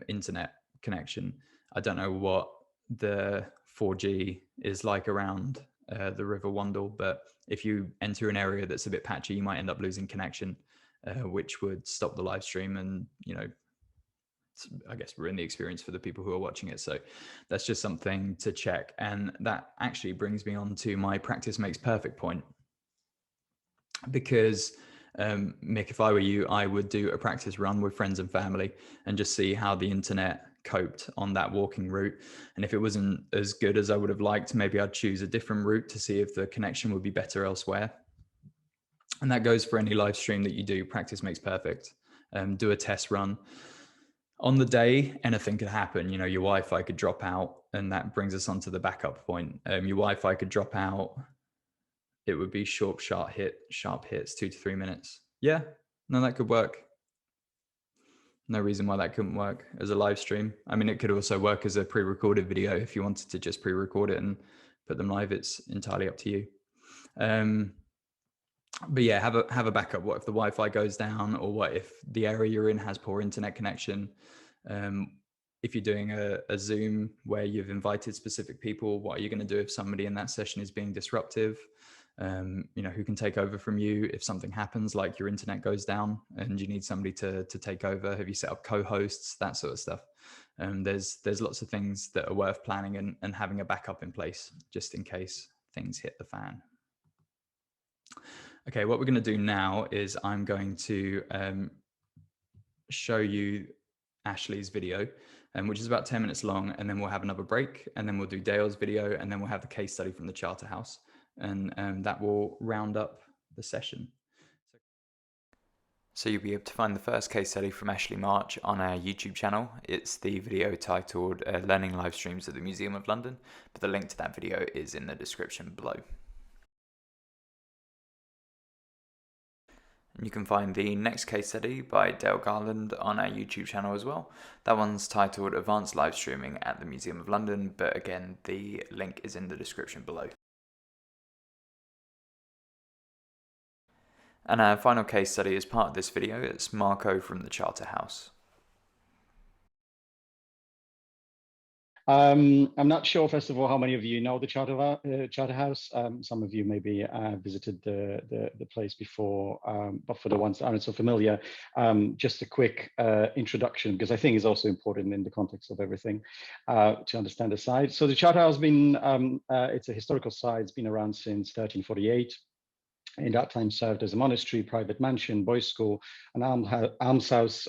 internet connection. I don't know what the 4G is like around the River Wandle, but if you enter an area that's a bit patchy, you might end up losing connection, which would stop the live stream and, you know, I guess ruin the experience for the people who are watching it. So that's just something to check. And that actually brings me on to my practice makes perfect point, because Mick, if I were you, I would do a practice run with friends and family and just see how the internet coped on that walking route. And if it wasn't as good as I would have liked, maybe I'd choose a different route to see if the connection would be better elsewhere. And that goes for any live stream that you do. Practice makes perfect. Do a test run. On the day, anything could happen. You know, your Wi-Fi could drop out, and that brings us on to the backup point. Your Wi-Fi could drop out. It would be sharp hits, 2 to 3 minutes. Yeah, no, that could work. No reason why that couldn't work as a live stream. I mean, it could also work as a pre-recorded video if you wanted to just pre-record it and put them live. It's entirely up to you. But yeah, have a backup. What if the Wi-Fi goes down, or what if the area you're in has poor internet connection? If you're doing a Zoom where you've invited specific people, what are you going to do if somebody in that session is being disruptive? You know, who can take over from you if something happens, like your internet goes down and you need somebody to take over? Have you set up co-hosts, that sort of stuff? There's lots of things that are worth planning and having a backup in place just in case things hit the fan. Okay, what we're going to do now is I'm going to show you Ashley's video, which is about 10 minutes long, and then we'll have another break, and then we'll do Dale's video, and then we'll have the case study from the Charterhouse, and that will round up the session. So you'll be able to find the first case study from Ashley March on our YouTube channel. It's the video titled Learning Live Streams at the Museum of London, but the link to that video is in the description below. And you can find the next case study by Dale Garland on our YouTube channel as well. That one's titled Advanced Live Streaming at the Museum of London, but again, the link is in the description below. And our final case study is part of this video. It's Marco from the Charterhouse. I'm not sure, first of all, how many of you know the Charterhouse. Some of you maybe visited the place before, but for the ones that aren't so familiar, just a quick introduction, because I think it's also important in the context of everything to understand the site. So the Charterhouse has been, it's a historical site. It's been around since 1348. In that time served as a monastery, private mansion, boys' school, an almshouse,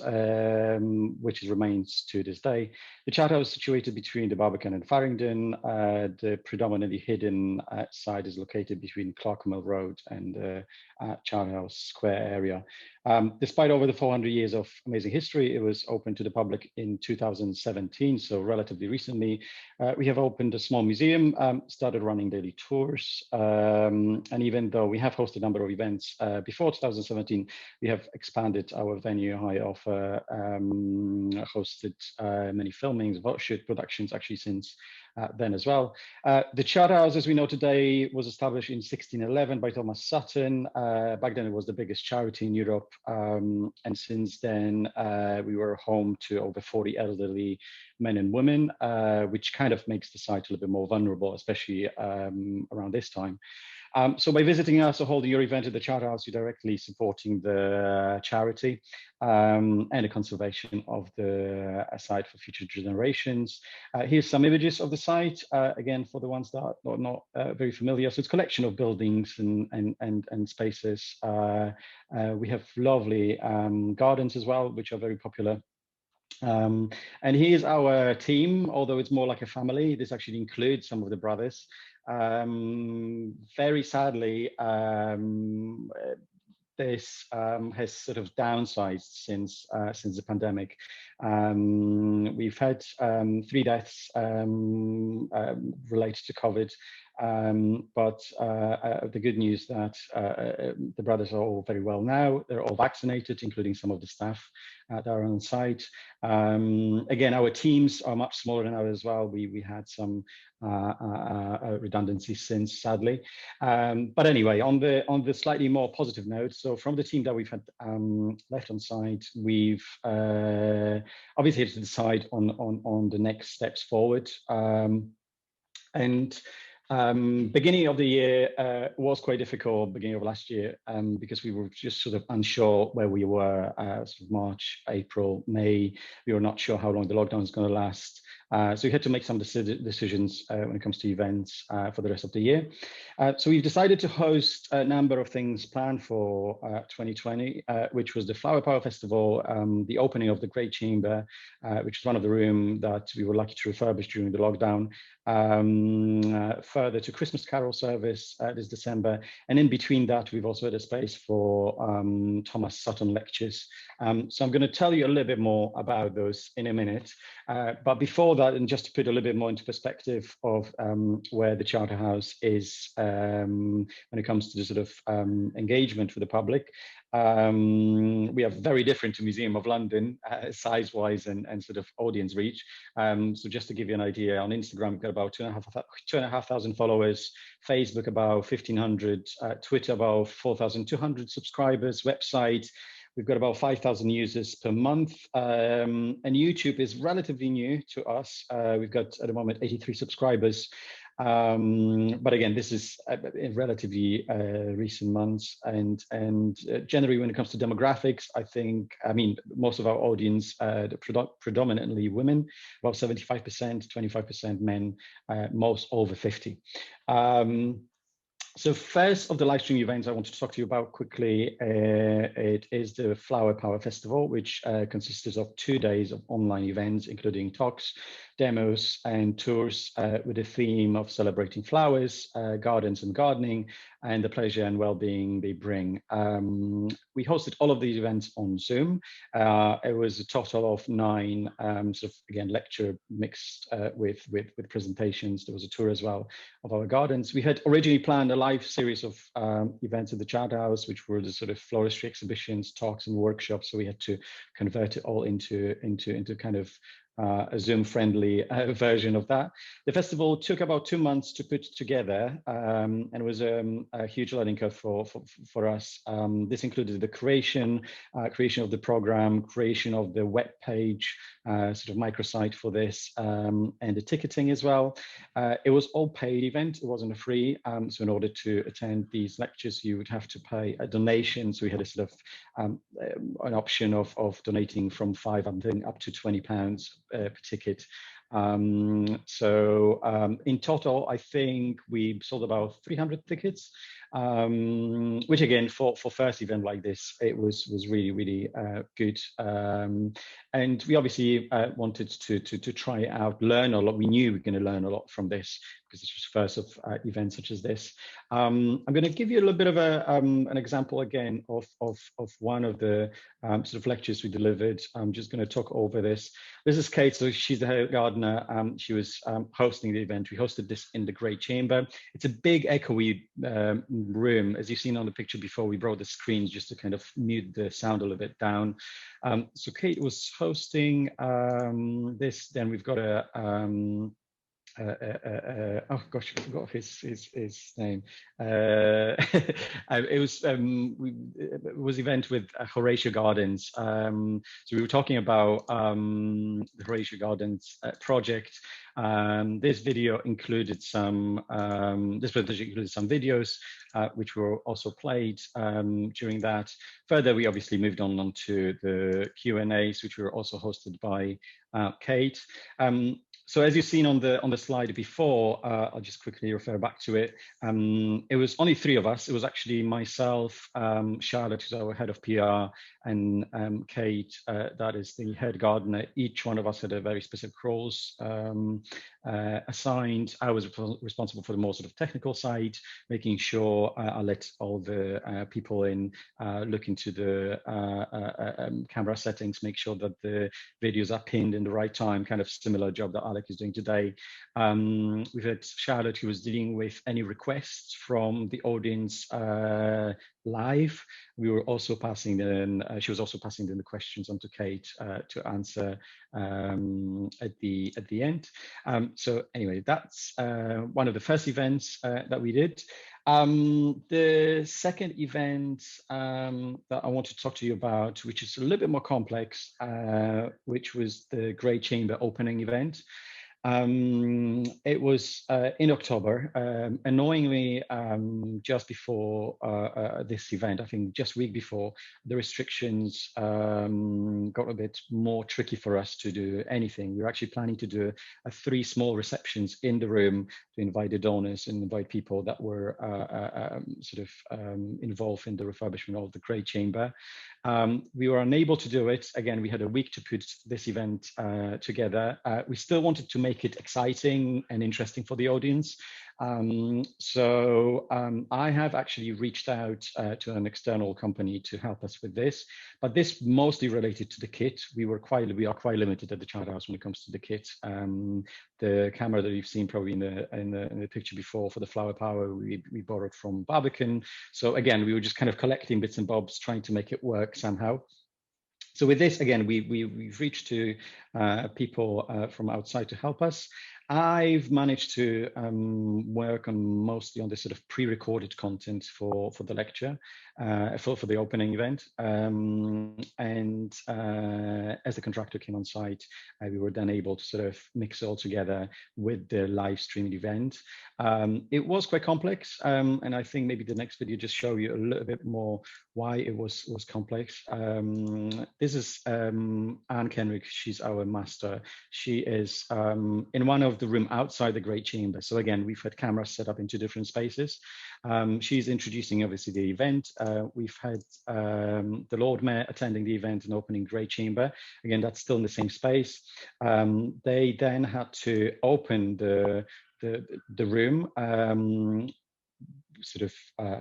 which remains to this day. The Charterhouse is situated between the Barbican and Farringdon. The predominantly hidden side is located between Clerkenwell Road and Charterhouse Square area. Despite over the 400 years of amazing history, it was open to the public in 2017, so relatively recently. We have opened a small museum, started running daily tours, and even though we have hosted a number of events before 2017, we have expanded our venue. I offer hosted many filmings, shoot productions actually since then as well. The Charterhouse, as we know today, was established in 1611 by Thomas Sutton. Back then it was the biggest charity in Europe, and since then we were home to over 40 elderly men and women, which kind of makes the site a little bit more vulnerable, especially around this time. So by visiting us or holding your event at the Charterhouse, you're directly supporting the charity and the conservation of the site for future generations. Here's some images of the site, again, for the ones that are not very familiar. So it's a collection of buildings and spaces. We have lovely gardens as well, which are very popular. And here's our team, although it's more like a family. This actually includes some of the brothers. Very sadly, this has sort of downsized since the pandemic. We've had 3 deaths related to COVID, but the good news that the brothers are all very well now. They're all vaccinated, including some of the staff that are on site. Again, our teams are much smaller than ours as well. We had some redundancy since, sadly. But anyway, on the slightly more positive note, so from the team that we've had left on site, we've obviously had to decide on the next steps forward. Beginning of the year was quite difficult, beginning of last year, because we were just sort of unsure where we were, sort of March, April, May. We were not sure how long the lockdown is going to last. So we had to make some decisions when it comes to events for the rest of the year. So we've decided to host a number of things planned for 2020, which was the Flower Power Festival, the opening of the Great Chamber, which is one of the rooms that we were lucky to refurbish during the lockdown, further to Christmas Carol service this December. And in between that, we've also had a space for Thomas Sutton lectures. So I'm going to tell you a little bit more about those in a minute. But before that, and just to put a little bit more into perspective of where the Charterhouse is when it comes to the sort of engagement with the public, we are very different to Museum of London, size-wise and sort of audience reach. So just to give you an idea, on Instagram, we've got about 2,500 followers, Facebook about 1,500, Twitter about 4,200 subscribers, website, we've got about 5,000 users per month, and YouTube is relatively new to us. We've got at the moment 83 subscribers. But again, this is in relatively recent months, and generally when it comes to demographics, I mean, most of our audience, predominantly women, about 75%, 25% men, most over 50. So first of the live stream events I want to talk to you about quickly, it is the Flower Power Festival, which consists of 2 days of online events, including talks, demos, and tours with the theme of celebrating flowers, gardens and gardening, and the pleasure and well-being they bring. We hosted all of these events on Zoom. It was a total of 9, sort of, again, lecture mixed with presentations. There was a tour as well of our gardens. We had originally planned a live series of events at the Charterhouse, which were the sort of floristry exhibitions, talks and workshops. So we had to convert it all into kind of a Zoom-friendly version of that. The festival took about 2 months to put together, and it was a huge learning curve for us. This included the creation of the program, creation of the web page, sort of microsite for this, and the ticketing as well. It was all paid event. It wasn't a free. So in order to attend these lectures, you would have to pay a donation. So we had a sort of an option of donating from £5 up to £20 per ticket. So in total, I think we sold about 300 tickets, which again, for first event like this, it was really good. And we obviously wanted to try it out, learn a lot. We knew we were going to learn a lot from this because this was first of events such as this. I'm going to give you a little bit of an example again of one of the sort of lectures we delivered. I'm just going to talk over this. This is Kate, so she's the head gardener. She was hosting the event. We hosted this in the Great Chamber. It's a big echoey room. As you've seen on the picture before, we brought the screens just to kind of mute the sound a little bit down. So Kate was hosting this. Then we've got a oh gosh, I forgot his name. It was event with Horatio Gardens. So we were talking about the Horatio Gardens project. This video included some. This presentation included some videos, which were also played during that. Further, we obviously moved on to the Q&As, which were also hosted by Kate. So as you've seen on the slide before, I'll just quickly refer back to it. It was only 3 of us. It was actually myself, Charlotte, who's our head of PR, and Kate, that is the head gardener. Each one of us had a very specific roles assigned. I was responsible for the more sort of technical side, making sure I let all the people in look into the camera settings, make sure that the videos are pinned in the right time, kind of similar job that Alec is doing today. We've had Charlotte, who was dealing with any requests from the audience live. We were also passing in, she was also passing in the questions onto Kate to answer at the end. So anyway, that's one of the first events that we did. The second event that I want to talk to you about, which is a little bit more complex, which was the Great Chamber opening event. It was in October. Annoyingly, just before this event, I think just a week before, the restrictions got a bit more tricky for us to do anything. We were actually planning to do 3 small receptions in the room to invite the donors and invite people that were sort of involved in the refurbishment of the Great Chamber. We were unable to do it. Again, we had a week to put this event together. We still wanted to make it exciting and interesting for the audience. So I have actually reached out to an external company to help us with this, but this mostly related to the kit. We are quite limited at the Charterhouse when it comes to the kit. The camera that you've seen probably in the picture before for the flower power, we borrowed from Barbican. So again, we were just kind of collecting bits and bobs, trying to make it work somehow. So with this, again, we've reached to people from outside to help us. I've managed to work on mostly on this sort of pre-recorded content for the lecture, for the opening event. And as the contractor came on site, we were then able to sort of mix it all together with the live streaming event. It was quite complex, and I think maybe the next video just show you a little bit more why it was complex. This is Anne Kenrick. She's our master. She is in one of the room outside the Great Chamber. So again, we've had cameras set up into different spaces. She's introducing obviously the event. We've had the Lord Mayor attending the event and opening Great Chamber. Again, that's still in the same space. They then had to open the room, sort of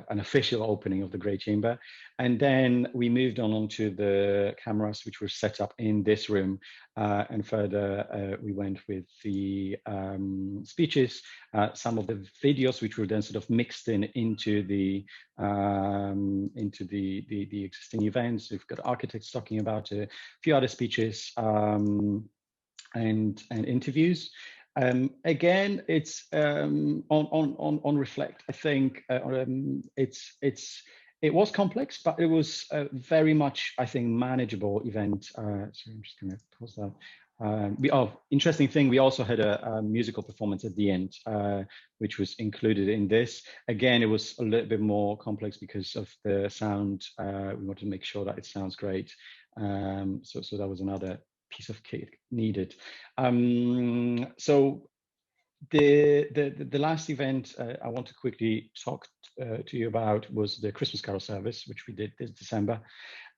an official opening of the Great Chamber. And then we moved on to the cameras, which were set up in this room. And further, we went with the speeches, some of the videos, which were then sort of mixed into the existing events. We've got architects talking about a few other speeches. and interviews. Again, it's on reflect. I think it was complex, but it was very much, I think, manageable event. So I'm just going to pause that. Interesting thing, we also had a musical performance at the end, which was included in this. Again, it was a little bit more complex because of the sound. We wanted to make sure that it sounds great. So that was another piece of kit needed. So the last event I want to quickly talk to you about was the Christmas Carol service, which we did this December.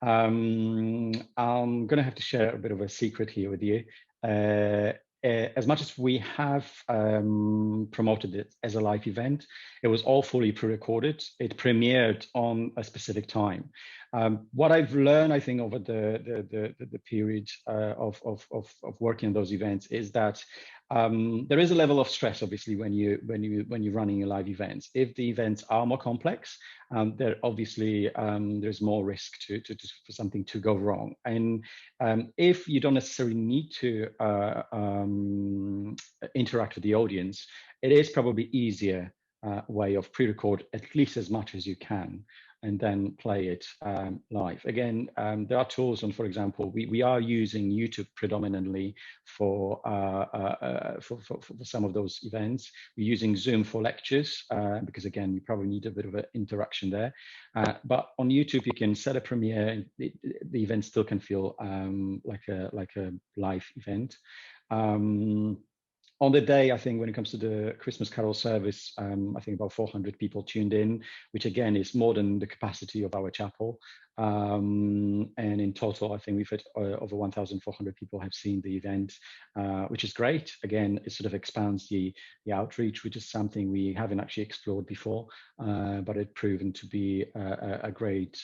I'm going to have to share a bit of a secret here with you. As much as we have promoted it as a live event, it was all fully pre-recorded. It premiered on a specific time. What I've learned, I think, over the period of working on those events is that there is a level of stress, obviously, when you're running a live events. If the events are more complex, there obviously there's more risk for something to go wrong. And if you don't necessarily need to interact with the audience, it is probably easier way of pre-record at least as much as you can, and then play it live. Again, there are tools, and for example, we are using YouTube predominantly for some of those events. We're using Zoom for lectures because, again, you probably need a bit of an interaction there. But on YouTube, you can set a premiere, and the event still can feel like a live event. On the day, I think when it comes to the Christmas Carol service, I think about 400 people tuned in, which again is more than the capacity of our chapel. And in total, I think we've had over 1,400 people have seen the event, which is great. Again, it sort of expands the outreach, which is something we haven't actually explored before, but it proven to be a great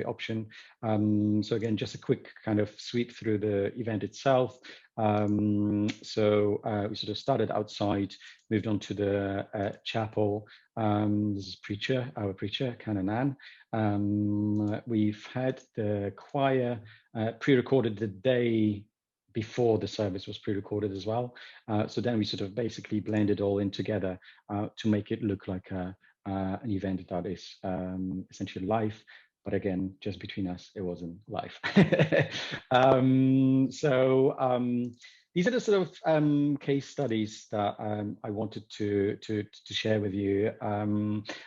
option. So again, just a quick kind of sweep through the event itself. So we sort of started outside, moved on to the chapel. This is our preacher, Canon Ann. We've had the choir pre-recorded the day before the service was pre-recorded as well. So then we sort of basically blended all in together to make it look like an event that is essentially live. But again, just between us, it wasn't live. These are the sort of case studies that I wanted to share with you.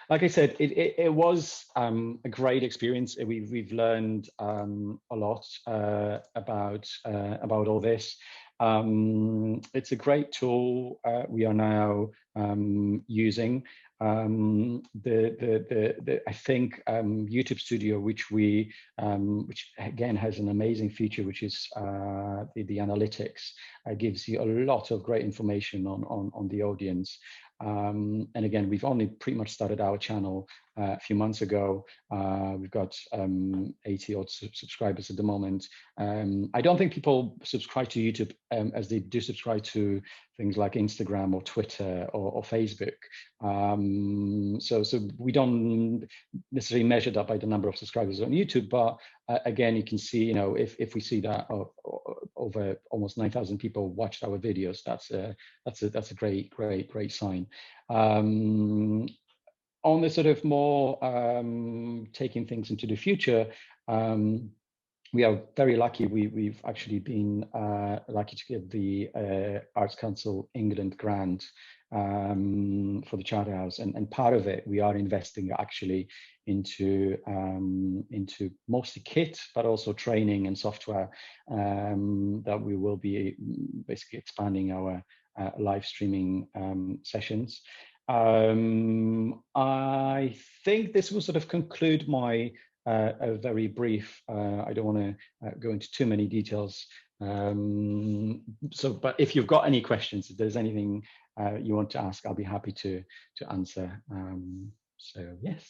Like I said, it was a great experience. We've learned a lot about all this. It's a great tool we are now using. I think YouTube Studio, which again has an amazing feature, which is the analytics, gives you a lot of great information on the audience. And again, we've only pretty much started our channel a few months ago. We've got 80 odd subscribers at the moment. I don't think people subscribe to YouTube as they do subscribe to things like Instagram or Twitter or Facebook. So we don't necessarily measure that by the number of subscribers on YouTube, but again, you can see, if we see that over almost 9,000 people watched our videos, that's a great sign. On the sort of more taking things into the future, we are very lucky. We've actually been lucky to get the Arts Council England grant for the Charterhouse, and part of it we are investing actually into mostly kit, but also training and software that we will be basically expanding our live streaming sessions. I think this will sort of conclude my a very brief, I don't want to go into too many details. But if you've got any questions, if there's anything you want to ask, I'll be happy to answer. So yes.